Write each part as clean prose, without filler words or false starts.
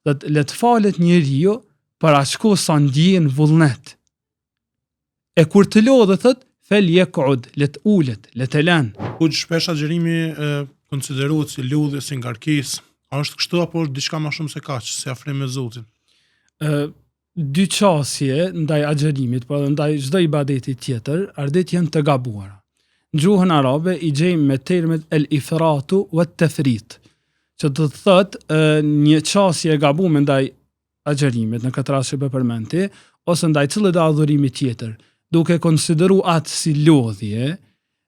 Dhe le të falet njeriu për ashtu sa ndjen vullnet. E kur të lodhet thot fel yaqud, le të ulet, le të lën. Ku shpesh agjërimi konsiderohet si lodhje, si ngarkesë, a është kështu apo është diçka më shumë se kaq, si afrim me Zotin? Dy qasje ndaj agjërimit, por edhe ndaj çdo ibadeti tjetër, ardhet janë të gabuara. Në gjuhën arabe i gjejmë me termet el ifratu wa tafrit, që do të thotë një qasje e gabuar ndaj agjërimit, në këtë rast që përmendti, ose ndaj çdo adhurimi tjetër, duke konsideru atë si lodhje,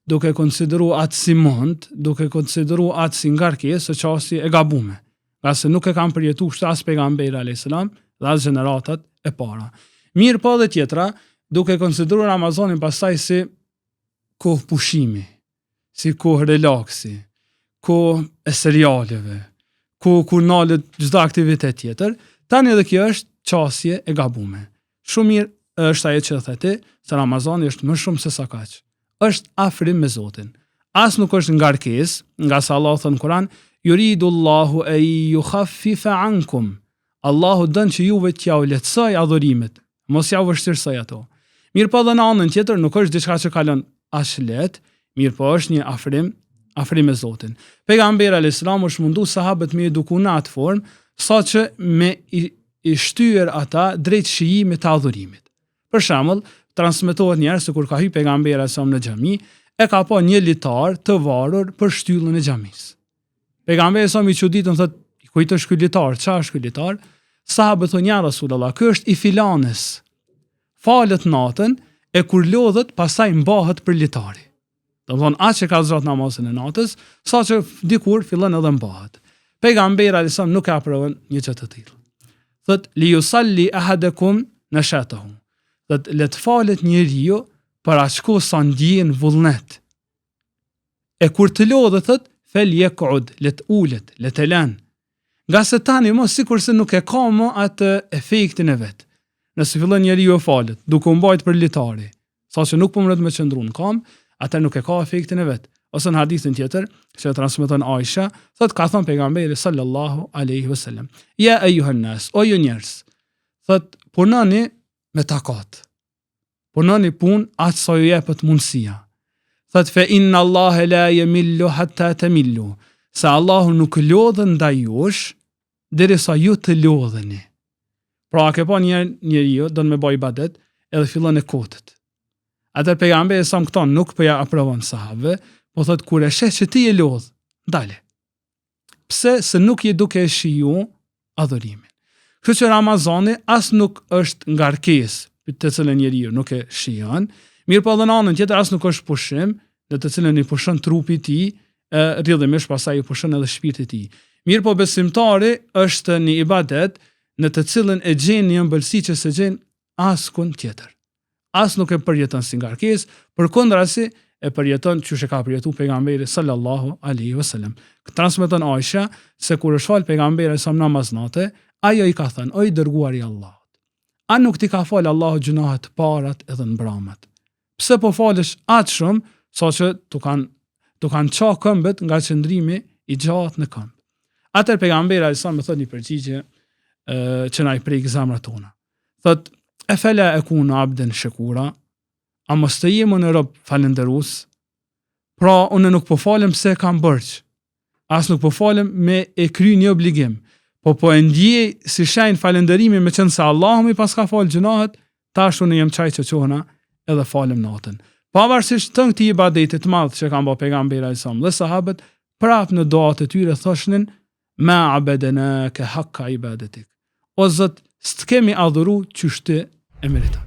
duke konsideru atë si mund, duke konsideru atë si ngarkesë, së qasje e gabume. Nga se nuk e kam përjetu kështu as pejgamberi a.s. dhe as gjeneratat e para. Mirë po dhe tjetra, duke konsideru Ramazanin pastaj si kohë pushimi, si kohë relaksi, kohë e serialeve, kohë kur nalet çdo aktivitet tjetër, tani edhe kjo është qasje e gabume. Shumë mirë është ajo që thëti, se Ramazani është më shumë se sa kaq. Është afrim me Zotin. As nuk është ngarkesë, nga sa Allah thënë në Kur'an, yuridu Allahu an yukhaffifa ankum. Allahu dën që juve t'ja u lehtësoj adhurimet, mos ja u vështirësoj ato. Mirë po dhe në anën tjetër nuk është diçka që kalon as lehtë, mirë po është një afrim me Zotin. Pejgamberi a.s. është mundu sahabët me eduku në atë formë, sa që me i shtyer ata drejt shijimit të adhurimit. Për shembull, transmetohet njerëz se kur ka hyrë pejgamberi a.s. në xhami, e ka pa një litar të varur për shtyllën e xhamisë. Pejgamberi sa më i çuditën thotë, kujt është ky litar? Çfarë është ky litar? Sahabët thonë, ja Rasulullah, ky është i filanes. Falet natën e kur lodhet, pastaj mbahet për litari. Do të thonë, aq që ka zgjat namazin e natës, saqë dikur fillon edhe mbahet. Pejgamberi a.s. nuk e aprovon një çështë të tillë. Thotë, li yusalli ahadukum nashatahu. Thotë, le të falet njeriu për ashtu sa ndjen vullnet. E kur të lodhet, thotë, fel yaqud, le të ulet, le të lën. Nga se tani mos sikur se nuk e ka më atë efektin e vet. Nëse fillon njeriu e falet, duke u mbajtur për litari, saqë nuk po mund të më qëndron në kam, atë nuk e ka efektin e vet. Ose në hadithin tjetër, që transmeton Aisha, thotë ka thënë pejgamberi sallallahu alaihi wasallam: "Ya ayyuhan nas, o ju njerëz, thotë punoni me takat. Punoni punë atë sa ju jepet mundësia. Thotë fe inna Allah la yamillu hatta tamillu." Se Allahu nuk lodhen ndaj jush, derisa ju të lodheni. Pra, ke pa njeriu don me bëj ibadet, edhe fillon e kotet. Atë pejgamberi sa këto nuk po ja aprovon sahabëve, po thot kur e sheh që ti je lodh, dale. Pse? Se nuk je duke e shiju adhurimin. Kështu që Ramazani as nuk është ngarkesë të cilën njeriu nuk e shijon, mirë po edhe në anën tjetër as nuk është pushim, në të cilën i pushon trupi i tij, rrjedhimisht pastaj i pushon edhe shpirti i tij. Mirë po besimtari është një ibadet në të cilën e gjen një ëmbëlsi që se gjen askund tjetër. As nuk e përjeton si ngarkesë, përkundrazi e përjeton çu e ka përjetuar pejgamberi sallallahu alaihi wasallam. Transmeton Aisha se kur është fal pejgamberi sa namaz natë, ajo i ka thënë: "O i dërguari i Allahut, a nuk ti ka fal Allahu gjunahet të parat edhe në mbramat? Pse po falesh aq shumë saqë tu kanë qa këmbët nga qëndrimi i gjatë në këmbë?" Atër pejgamberi alisa me thot një përgjigje që na i prek zemrat tona. Thot, e fela e kuna abden shekura, a mos të jemi në rob falenderus? Pra, unë nuk po falem se kam bërq, as nuk po falem me e kry një obligim, po e ndjej si shenjë falenderimi me qenë se Allahu mi pas ka falë gjunahet, tash unë jem qaj që qohna edhe falem natën. Pavarësisht të këtij ibadetit të madh që kanë bërë pejgamberi alajhi dhe sahabët, prap në duat e tyre thoshnin: "Ma abadana ka haqqa ibadetik." O Zot, s'të kemi adhuru qysh ti e meriton.